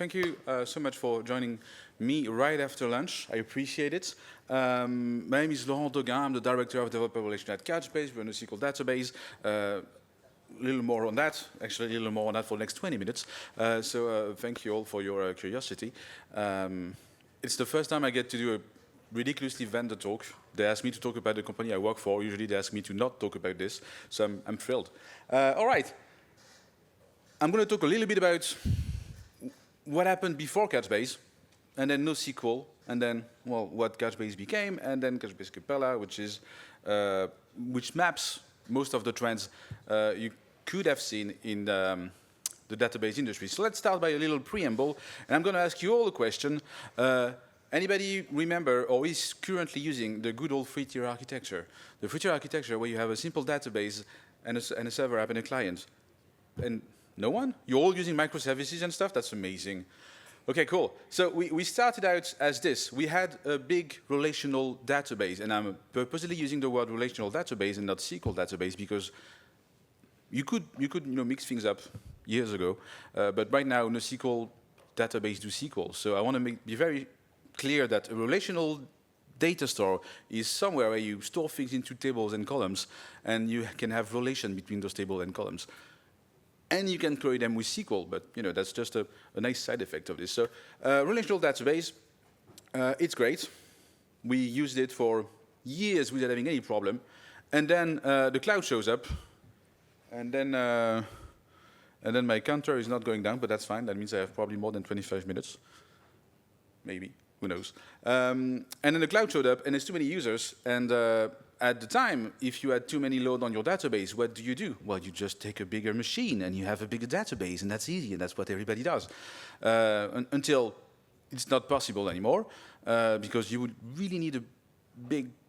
Thank you so much for joining me right after lunch. I appreciate it. My name is Laurent Doguin. I'm the Director of Developer Relations at Couchbase. We're a NoSQL database. A little more on that, actually a little more on that for the next 20 minutes. So thank you all for your curiosity. It's the first time I get to do a ridiculously vendor talk. They ask me to talk about the company I work for. Usually they ask me to not talk about this, so I'm thrilled. All right. I'm going to talk a little bit about what happened before Couchbase, and then NoSQL, and then, well, what Couchbase became, and then Couchbase Capella, which maps most of the trends you could have seen in the database industry. So let's start by a little preamble, and I'm going to ask you all a question. Anybody remember or is currently using the good old three-tier architecture? The three-tier architecture where you have a simple database and a server app and a client. And no one? You're all using microservices and stuff? That's amazing. Okay, cool. So we started out as this. We had a big relational database, and I'm purposely using the word relational database and not SQL database because you could mix things up years ago, but right now NoSQL database do SQL. So I want to be very clear that a relational data store is somewhere where you store things into tables and columns, and you can have relation between those tables and columns. And you can query them with SQL, but that's just a nice side effect of this. So relational database, it's great. We used it for years without having any problem. And then the cloud shows up, and then my counter is not going down, but that's fine. That means I have probably more than 25 minutes. Maybe, who knows. And then the cloud showed up, and there's too many users, and at the time, if you had too many load on your database, what do? Well, you just take a bigger machine and you have a bigger database, and that's easy, and that's what everybody does. Until it's not possible anymore, because you would really need a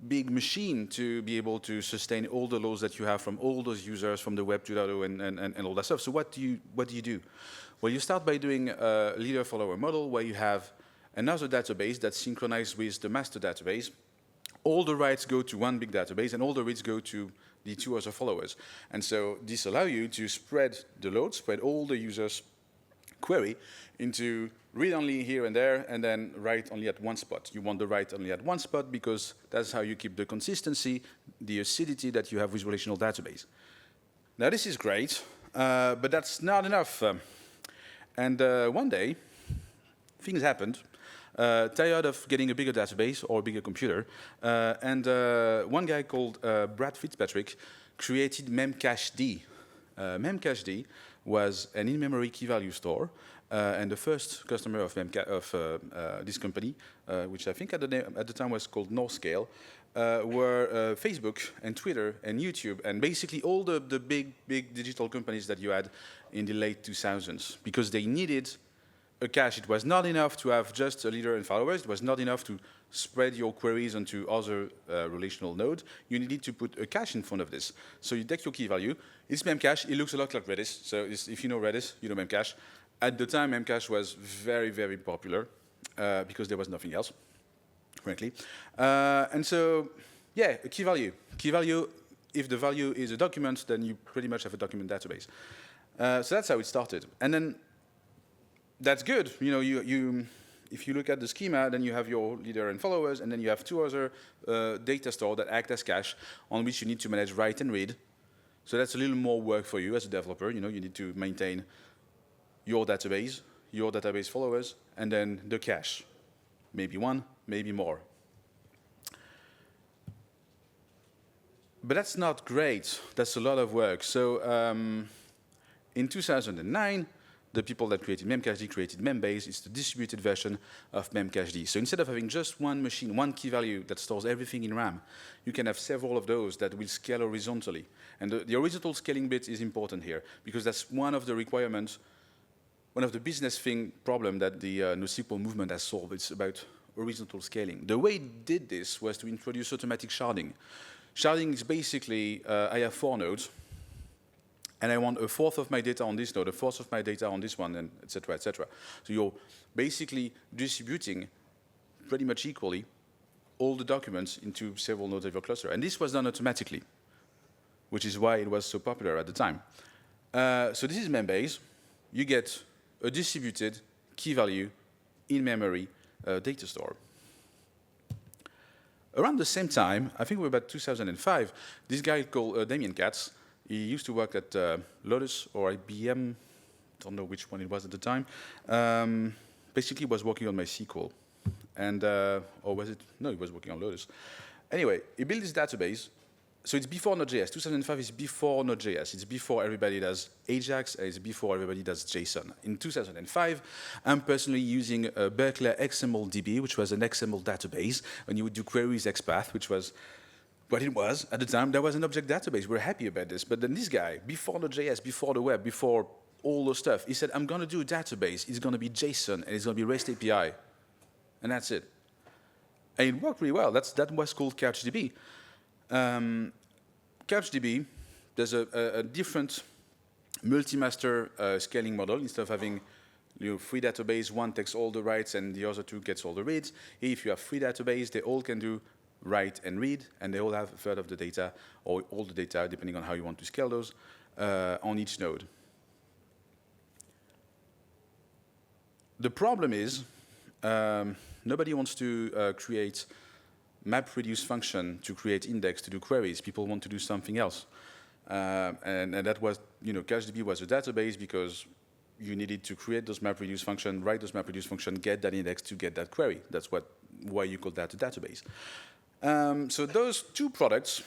big machine to be able to sustain all the loads that you have from all those users, from the Web 2.0 and all that stuff. So what do you do? Well, you start by doing a leader-follower model where you have another database that's synchronized with the master database. All the writes go to one big database, and all the reads go to the two other followers. And so this allows you to spread the load, spread all the users' query into read only here and there, and then write only at one spot. You want the write only at one spot because that's how you keep the consistency, the acidity that you have with relational database. Now this is great, but that's not enough. And one day, things happened. Tired of getting a bigger database or a bigger computer, and one guy called Brad Fitzpatrick created memcached. Memcached was an in-memory key-value store, and the first customer of this company, which I think at the time was called Northscale, were Facebook and Twitter and YouTube, and basically all the big digital companies that you had in the late 2000s, because they needed a cache. It was not enough to have just a leader and followers. It was not enough to spread your queries onto other relational nodes. You needed to put a cache in front of this. So you take your key value. It's memcache. It looks a lot like Redis. So if you know Redis, you know memcache. At the time, memcache was very, very popular because there was nothing else, frankly. And so, yeah, a key value. Key value, if the value is a document, then you pretty much have a document database. So that's how it started. And then that's good. If you look at the schema, then you have your leader and followers, and then you have two other data stores that act as cache on which you need to manage write and read. So that's a little more work for you as a developer. You need to maintain your database followers, and then the cache. Maybe one, maybe more. But that's not great. That's a lot of work. So in 2009, the people that created memcached created Membase. It's the distributed version of memcached. So instead of having just one machine, one key value that stores everything in RAM, you can have several of those that will scale horizontally. And the horizontal scaling bit is important here, because that's one of the requirements, one of the business problem that the NoSQL movement has solved. It's about horizontal scaling. The way it did this was to introduce automatic sharding. Sharding is basically, I have 4 nodes, and I want a fourth of my data on this node, a fourth of my data on this one, and et cetera, et cetera. So you're basically distributing pretty much equally all the documents into several nodes of your cluster. And this was done automatically, which is why it was so popular at the time. So this is Membase. You get a distributed key value, in-memory data store. Around the same time, I think we were about 2005, this guy called Damien Katz, he used to work at Lotus or IBM, don't know which one it was at the time, basically was working on MySQL. And, or was it? No, he was working on Lotus. Anyway, he built this database. So it's before Node.js. 2005 is before Node.js. It's before everybody does Ajax. It's before everybody does JSON. In 2005, I'm personally using Berkeley XMLDB, which was an XML database. And you would do queries XPath, which was what it was. At the time, there was an object database. We're happy about this. But then this guy, before Node.js, before the web, before all the stuff, he said, I'm going to do a database. It's going to be JSON, and it's going to be REST API. And that's it. And it worked really well. That was called CouchDB. CouchDB, there's a different multi-master scaling model. Instead of having free database, one takes all the writes and the other two gets all the reads. If you have free database, they all can do write and read, and they all have a third of the data, or all the data, depending on how you want to scale those, on each node. The problem is, nobody wants to create MapReduce function to create index to do queries. People want to do something else. And that was, CouchDB was a database because you needed to create those MapReduce function, write those MapReduce function, get that index to get that query. That's why you call that a database. So those two products,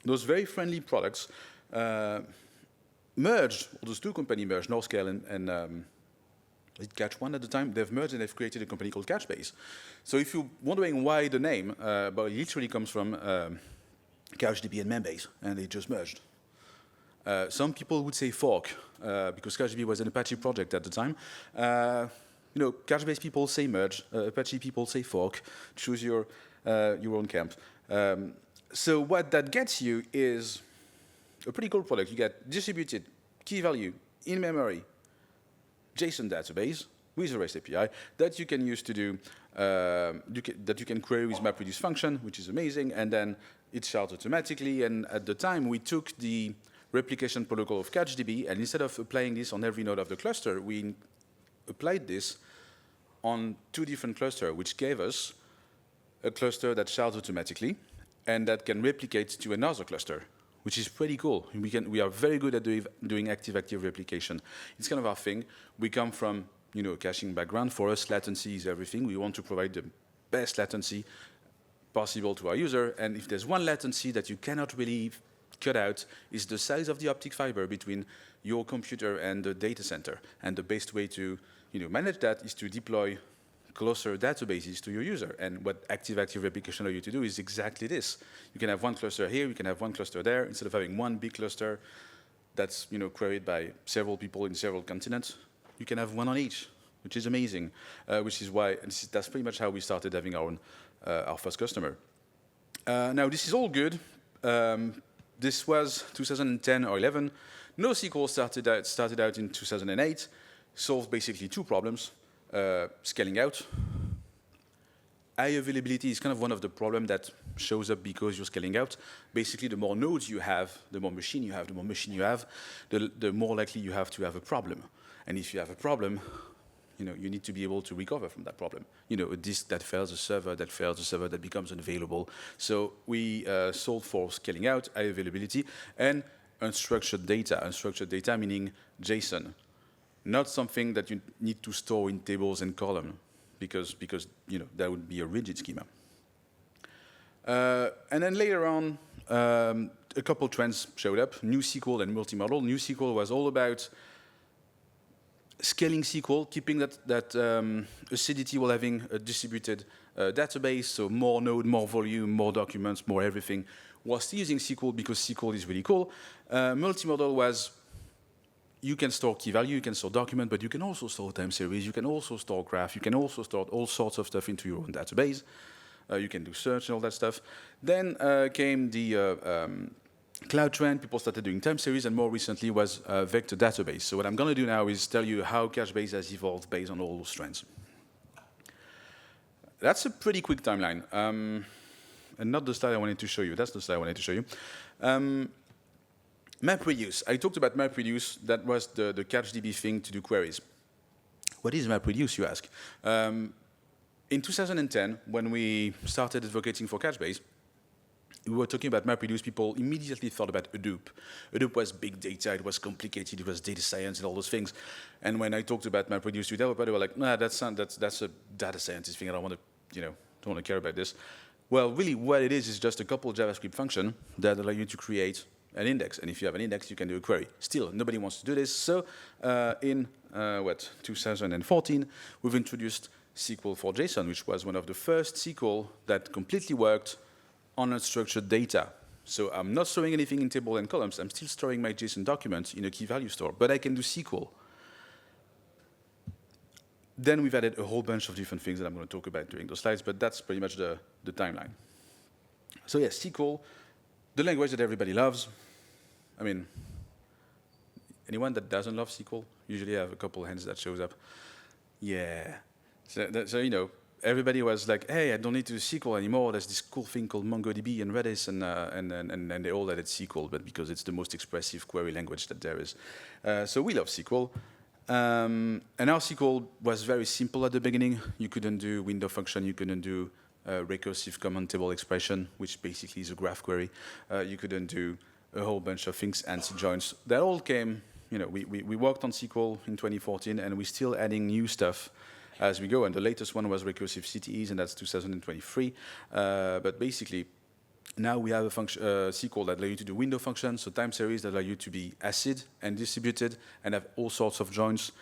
those very friendly products, merged, or those two companies merged, NorthScale and Catch One at the time, they've merged and they've created a company called Couchbase. So if you're wondering why the name, but it literally comes from CouchDB and Membase, and they just merged. Some people would say fork, because CouchDB was an Apache project at the time. Couchbase people say merge, Apache people say fork. Choose your own camp. So what that gets you is a pretty cool product. You get distributed key value in memory, JSON database with a REST API that you can use to do, that you can query with MapReduce function, which is amazing, and then it shards automatically. And at the time, we took the replication protocol of CouchDB, and instead of applying this on every node of the cluster, we applied this on two different clusters, which gave us a cluster that shards automatically and that can replicate to another cluster, which is pretty cool. We are very good at doing active-active replication. It's kind of our thing. We come from a caching background. For us, latency is everything. We want to provide the best latency possible to our user. And if there's one latency that you cannot really cut out, is the size of the optic fiber between your computer and the data center. And the best way to manage that is to deploy closer databases to your user. And what active-active replication allows you to do is exactly this. You can have one cluster here, you can have one cluster there, instead of having one big cluster that's queried by several people in several continents. You can have one on each, which is amazing, which is why, and that's pretty much how we started having our first customer. Now, this is all good. This was 2010 or 11. NoSQL started out in 2008, solved basically two problems. Scaling out. High availability is kind of one of the problems that shows up because you're scaling out. Basically, the more nodes you have, the more machine you have, the more likely you have to have a problem. And if you have a problem, you need to be able to recover from that problem. A disk that fails, a server that becomes unavailable. So we solved for scaling out, high availability, and unstructured data. Unstructured data meaning JSON. Not something that you need to store in tables and columns, because that would be a rigid schema. And then later on, a couple trends showed up: NewSQL and multimodal. NewSQL was all about scaling SQL, keeping that acidity while having a distributed database, so more node, more volume, more documents, more everything, while still using SQL because SQL is really cool. Multimodal was you can store key value, you can store document, but you can also store time series, you can also store graph, you can also store all sorts of stuff into your own database. You can do search and all that stuff. Then came the cloud trend. People started doing time series, and more recently was vector database. So what I'm going to do now is tell you how Couchbase has evolved based on all those trends. That's a pretty quick timeline. And not the slide I wanted to show you. That's the slide I wanted to show you. MapReduce. I talked about MapReduce. That was the CouchDB thing to do queries. What is MapReduce, you ask? In 2010, when we started advocating for Couchbase, we were talking about MapReduce. People immediately thought about Hadoop. Hadoop was big data, it was complicated, it was data science and all those things. And when I talked about MapReduce to developers, they were like, nah, that's a data scientist thing. I don't want to, don't want to care about this. Well, really, what it is just a couple of JavaScript functions that allow you to create an index. And if you have an index, you can do a query. Still, nobody wants to do this. So in 2014, we've introduced SQL for JSON, which was one of the first SQL that completely worked on unstructured data. So I'm not storing anything in table and columns. I'm still storing my JSON document in a key value store, but I can do SQL. Then we've added a whole bunch of different things that I'm going to talk about during those slides, but that's pretty much the timeline. So yes, SQL, the language that everybody loves. I mean, anyone that doesn't love SQL? Usually I have a couple of hands that shows up. Yeah. So everybody was like, hey, I don't need to do SQL anymore. There's this cool thing called MongoDB and Redis, and they all added SQL, but because it's the most expressive query language that there is. So we love SQL. And our SQL was very simple at the beginning. You couldn't do window function. You couldn't do recursive common table expression, which basically is a graph query. You couldn't do a whole bunch of things, ANSI joins. That all came, we worked on SQL in 2014, and we're still adding new stuff as we go. And the latest one was recursive CTEs, and that's 2023. But basically, now we have a SQL that allows you to do window functions, so time series that allow you to be ACID and distributed and have all sorts of joins.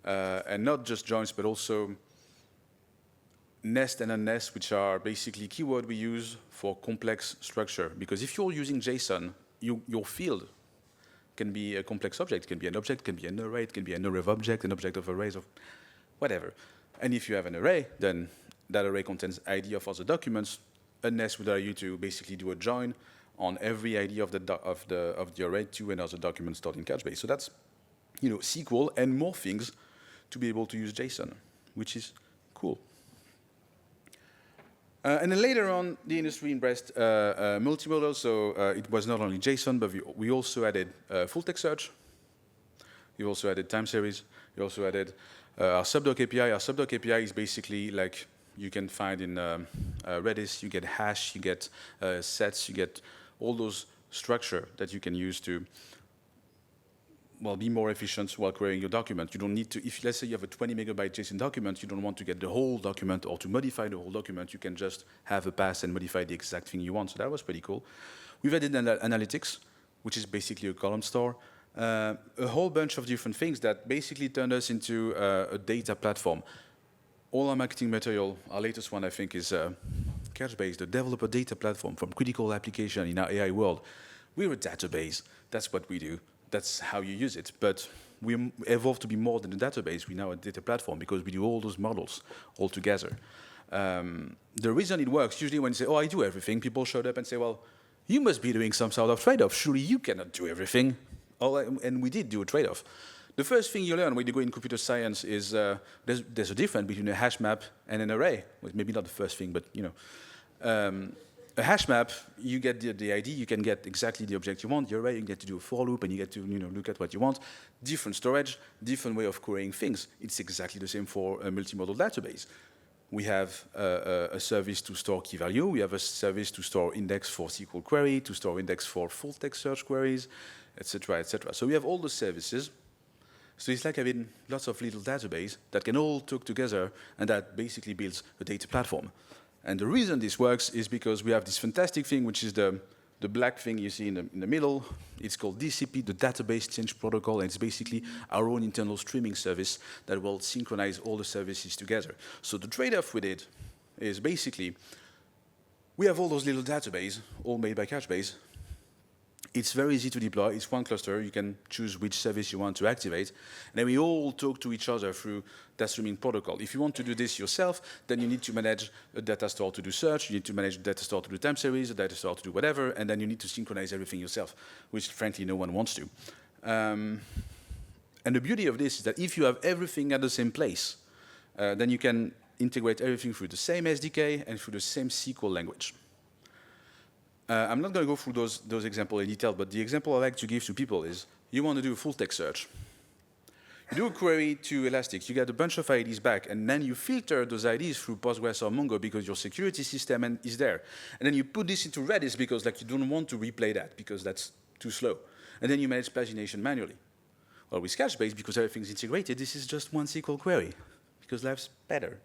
And not just joins, but also nest and unnest, which are basically keywords we use for complex structure. Because if you're using JSON, your field can be a complex object. It can be an object, it can be an array, it can be an array of objects, an object of arrays, of whatever. And if you have an array, then that array contains ID of other documents. A nest would allow you to basically do a join on every ID of the array to another document stored in Couchbase. So that's SQL and more things to be able to use JSON, which is cool. And then later on, the industry embraced multimodal. So it was not only JSON, but we also added full text search. We also added time series. We also added our subdoc API. Our subdoc API is basically like you can find in Redis. You get hash, you get sets, you get all those structure that you can use to be more efficient while querying your document. You don't need to, if let's say you have a 20 megabyte JSON document, you don't want to get the whole document or to modify the whole document. You can just have a pass and modify the exact thing you want. So that was pretty cool. We've added analytics, which is basically a column store. A whole bunch of different things that basically turned us into a data platform. All our marketing material, our latest one, I think, is Couchbase, the developer data platform from critical application in our AI world. We're a database. That's what we do. That's how you use it. But we evolved to be more than a database. We're now a data platform because we do all those models all together. The reason it works, usually when you say, oh, I do everything, people showed up and say, well, you must be doing some sort of trade-off. Surely you cannot do everything. And we did do a trade-off. The first thing you learn when you go in computer science is there's a difference between a hash map and an array. Well, maybe not the first thing, but a hash map, you get the ID, you can get exactly the object you want. The array, you get to do a for loop, and you get to look at what you want. Different storage, different way of querying things. It's exactly the same for a multimodal database. We have a service to store key value. We have a service to store index for SQL query, to store index for full text search queries, etc., etc. So we have all the services. So it's like having lots of little databases that can all talk together, and that basically builds a data platform. And the reason this works is because we have this fantastic thing, which is the black thing you see in the middle. It's called DCP, the Database Change Protocol, and it's basically our own internal streaming service that will synchronize all the services together. So the trade-off we did is basically we have all those little databases, all made by Couchbase. It's very easy to deploy. It's one cluster. You can choose which service you want to activate. And then we all talk to each other through that streaming protocol. If you want to do this yourself, then you need to manage a data store to do search. You need to manage a data store to do time series, a data store to do whatever. And then you need to synchronize everything yourself, which, frankly, no one wants to. And the beauty of this is that if you have everything at the same place, then you can integrate everything through the same SDK and through the same SQL language. I'm not going to go through those examples in detail, but the example I like to give to people is you want to do a full text search. You do a query to Elastic, you get a bunch of IDs back, and then you filter those IDs through Postgres or Mongo because your security system is there. And then you put this into Redis because like you don't want to replay that because that's too slow. And then you manage pagination manually. Well, with Couchbase, because everything's integrated, this is just one SQL query because life's better.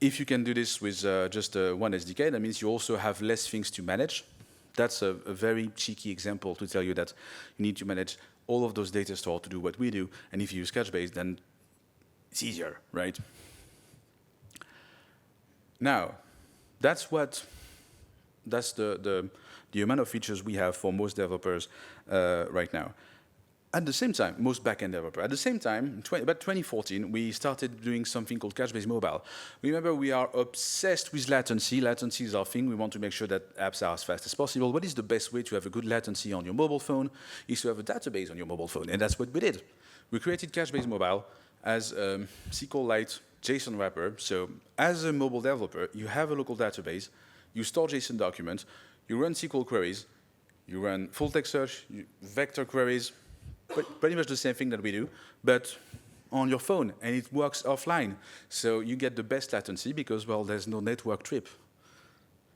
If you can do this with just one SDK, that means you also have less things to manage. That's a very cheeky example to tell you that you need to manage all of those data stores to do what we do. And if you use Couchbase, then it's easier, right? Now, that's the amount of features we have for most developers right now. At the same time, most backend developer. At the same time, about 2014, we started doing something called Couchbase Mobile. Remember, we are obsessed with latency. Latency is our thing. We want to make sure that apps are as fast as possible. What is the best way to have a good latency on your mobile phone? Is to have a database on your mobile phone, and that's what we did. We created Couchbase Mobile as a SQLite JSON wrapper. So as a mobile developer, you have a local database, you store JSON documents, you run SQL queries, you run full text search, vector queries, pretty much the same thing that we do, but on your phone, and it works offline. So you get the best latency because, well, there's no network trip.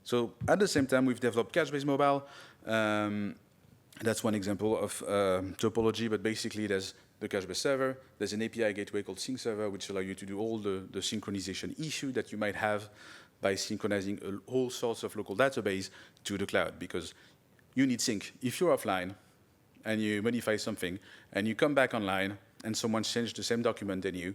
So at the same time, we've developed Couchbase Mobile. That's one example of topology, but basically there's the Couchbase server. There's an API gateway called Sync Server, which allows you to do all the synchronization issue that you might have by synchronizing all sorts of local database to the cloud, because you need sync. If you're offline, and you modify something, and you come back online, and someone changed the same document than you,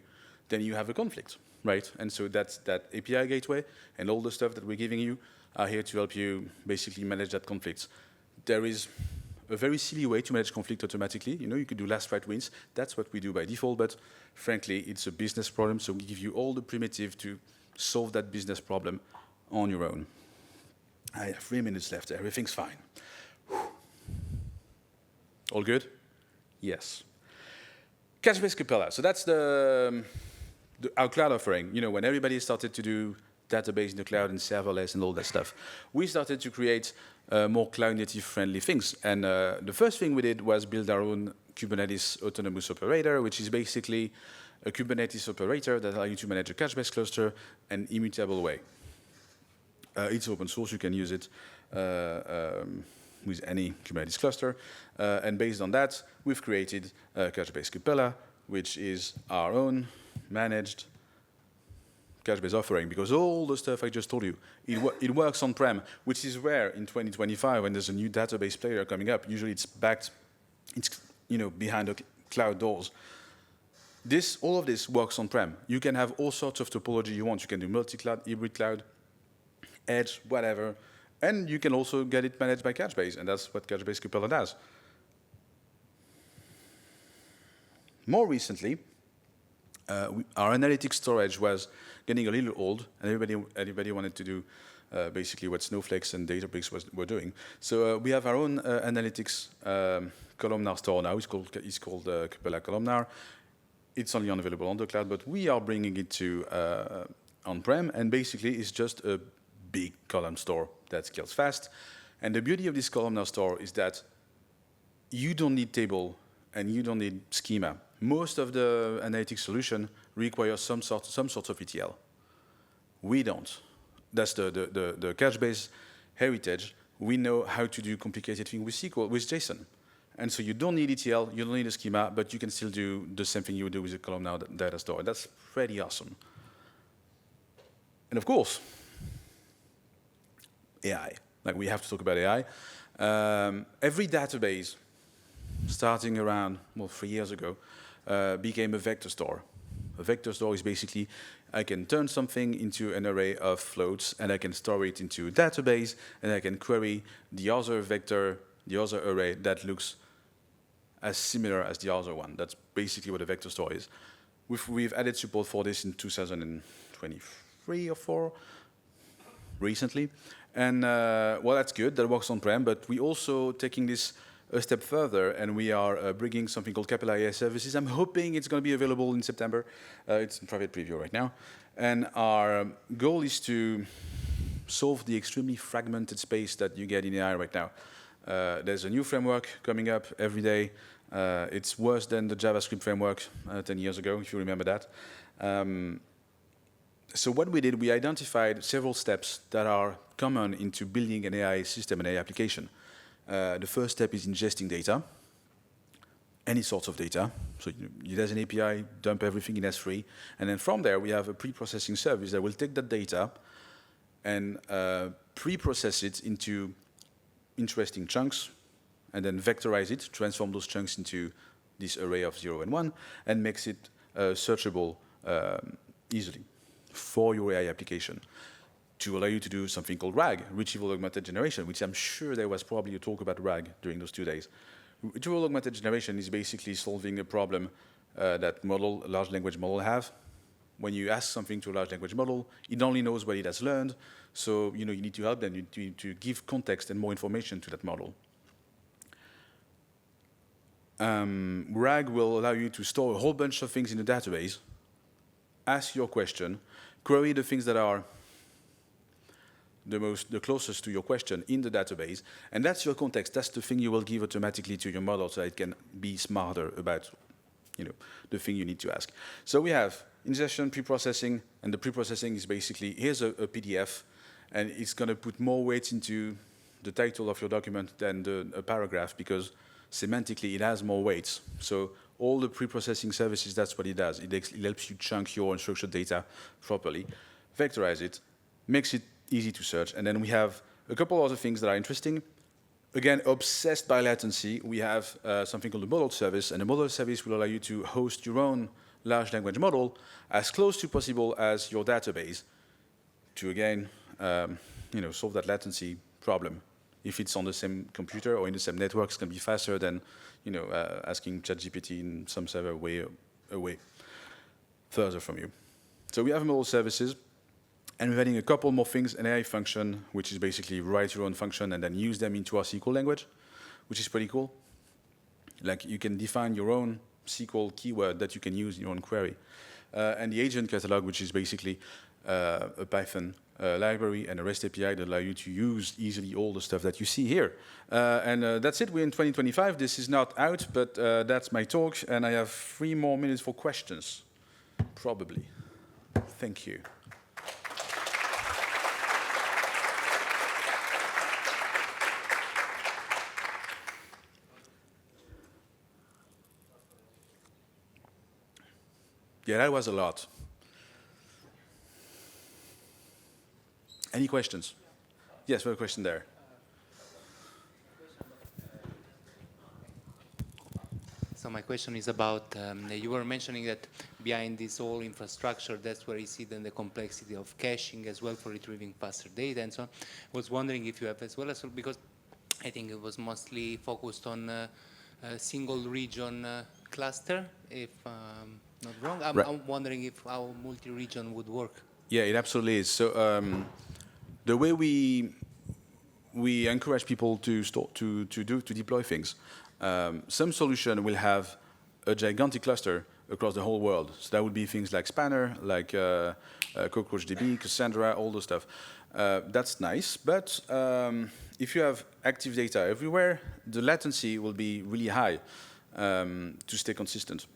then you have a conflict, right? And so that's that API gateway, and all the stuff that we're giving you are here to help you basically manage that conflict. There is a very silly way to manage conflict automatically. You know, you could do last right wins. That's what we do by default, but frankly, it's a business problem, so we give you all the primitive to solve that business problem on your own. I have 3 minutes left. Everything's fine. All good? Yes. Couchbase Capella. So that's our cloud offering. You know, when everybody started to do database in the cloud and serverless and all that stuff, we started to create more cloud-native friendly things. And the first thing we did was build our own Kubernetes autonomous operator, which is basically a Kubernetes operator that allows you to manage a Couchbase cluster in an immutable way. It's open source. You can use it with any Kubernetes cluster. And based on that, we've created Couchbase Capella, which is our own managed Couchbase offering, because all the stuff I just told you, it works on-prem, which is rare in 2025 when there's a new database player coming up. Usually it's backed, behind the cloud doors. All of this works on-prem. You can have all sorts of topology you want. You can do multi-cloud, hybrid cloud, edge, whatever. And you can also get it managed by Couchbase, and that's what Couchbase Capella does. More recently, our analytics storage was getting a little old, and everybody wanted to do basically what Snowflake and Databricks were doing. So we have our own analytics columnar store now. It's called Capella Columnar. It's only available on the cloud, but we are bringing it to on-prem, and basically it's just a big column store that scales fast. And the beauty of this columnar store is that you don't need table and you don't need schema. Most of the analytics solution requires some sort of ETL. We don't. That's the Couchbase heritage. We know how to do complicated things with SQL, with JSON. And so you don't need ETL, you don't need a schema, but you can still do the same thing you would do with a columnar data store. And that's pretty awesome. And of course, AI. Like, we have to talk about AI. Every database, starting around 3 years ago, became a vector store. A vector store is basically, I can turn something into an array of floats, and I can store it into a database, and I can query the other vector, the other array that looks as similar as the other one. That's basically what a vector store is. We've added support for this in 2023 or 4, recently. And, well, that's good. That works on-prem. But we also taking this a step further, and we are bringing something called Capella AI Services. I'm hoping it's going to be available in September. It's in private preview right now. And our goal is to solve the extremely fragmented space that you get in AI right now. There's a new framework coming up every day. It's worse than the JavaScript framework 10 years ago, if you remember that. So what we did, we identified several steps that are common into building an AI system, an AI application. The first step is ingesting data, any sorts of data. So there's an API, dump everything in S3, and then from there we have a pre-processing service that will take that data and pre-process it into interesting chunks, and then vectorize it, transform those chunks into this array of 0 and 1, and makes it searchable easily for your AI application to allow you to do something called RAG, Retrieval Augmented Generation, which I'm sure there was probably a talk about RAG during those 2 days. Retrieval Augmented Generation is basically solving a problem that large language model have. When you ask something to a large language model, it only knows what it has learned, so you need to help them, you need to give context and more information to that model. RAG will allow you to store a whole bunch of things in the database, ask your question, query the things that are the closest to your question in the database, and that's your context. That's the thing you will give automatically to your model so that it can be smarter about the thing you need to ask. So we have ingestion, pre-processing, and the pre-processing is basically, here's a PDF, and it's going to put more weight into the title of your document than a paragraph, because semantically it has more weights. So all the pre-processing services, that's what it does. It helps you chunk your unstructured data properly, vectorize it, makes it easy to search. And then we have a couple other things that are interesting. Again, obsessed by latency, we have something called the model service, and the model service will allow you to host your own large language model as close to possible as your database to, again, solve that latency problem. If it's on the same computer or in the same network, it's going to be faster than asking ChatGPT in some server way away, further from you. So we have model services, and we're adding a couple more things, an AI function, which is basically write your own function and then use them into our SQL language, which is pretty cool. Like you can define your own SQL keyword that you can use in your own query. And the agent catalog, which is basically a Python library and a REST API that allow you to use easily all the stuff that you see here. And that's it. We're in 2025. This is not out, but that's my talk. And I have 3 more minutes for questions, probably. Thank you. Yeah, that was a lot. Any questions? Yes, we have a question there. So my question is about, you were mentioning that behind this whole infrastructure, that's where you see then the complexity of caching as well for retrieving faster data and so on. I was wondering if you have as well, because I think it was mostly focused on a single region cluster, if not wrong. I'm wondering if how multi-region would work. Yeah, it absolutely is. So the way we encourage people to deploy things, some solution will have a gigantic cluster across the whole world. So that would be things like Spanner, like CouchDB, Cassandra, all those stuff. That's nice, but if you have active data everywhere, the latency will be really high to stay consistent.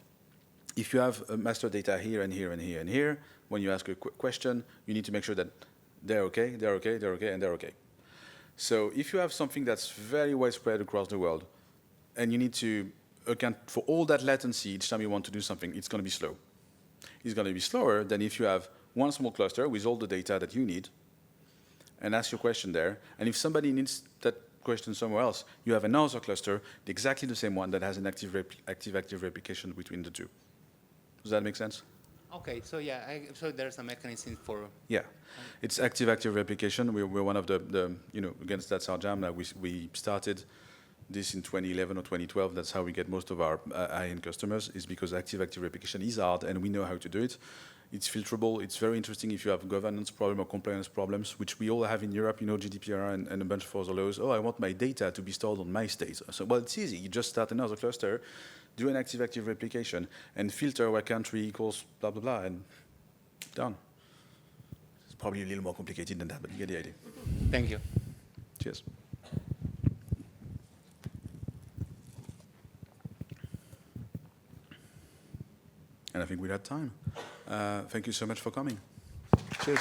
If you have master data here and here and here and here, when you ask a question, you need to make sure that they're okay, they're okay, they're okay, and they're okay. So if you have something that's very widespread across the world, and you need to account for all that latency each time you want to do something, it's going to be slow. It's going to be slower than if you have one small cluster with all the data that you need, and ask your question there. And if somebody needs that question somewhere else, you have another cluster, exactly the same one that has an active replication between the two. Does that make sense? Okay, so yeah, so there's a mechanism for... Yeah, it's active replication. We're one of the against that's our jam. We started this in 2011 or 2012. That's how we get most of our high-end customers, is because active replication is hard, and we know how to do it. It's filterable. It's very interesting if you have governance problem or compliance problems, which we all have in Europe, GDPR and a bunch of other laws. Oh, I want my data to be stored on my state. So, well, it's easy. You just start another cluster, do an active replication, and filter where country equals blah, blah, blah, and done. It's probably a little more complicated than that, but you get the idea. Thank you. Cheers. And I think we're at time. Thank you so much for coming. Cheers.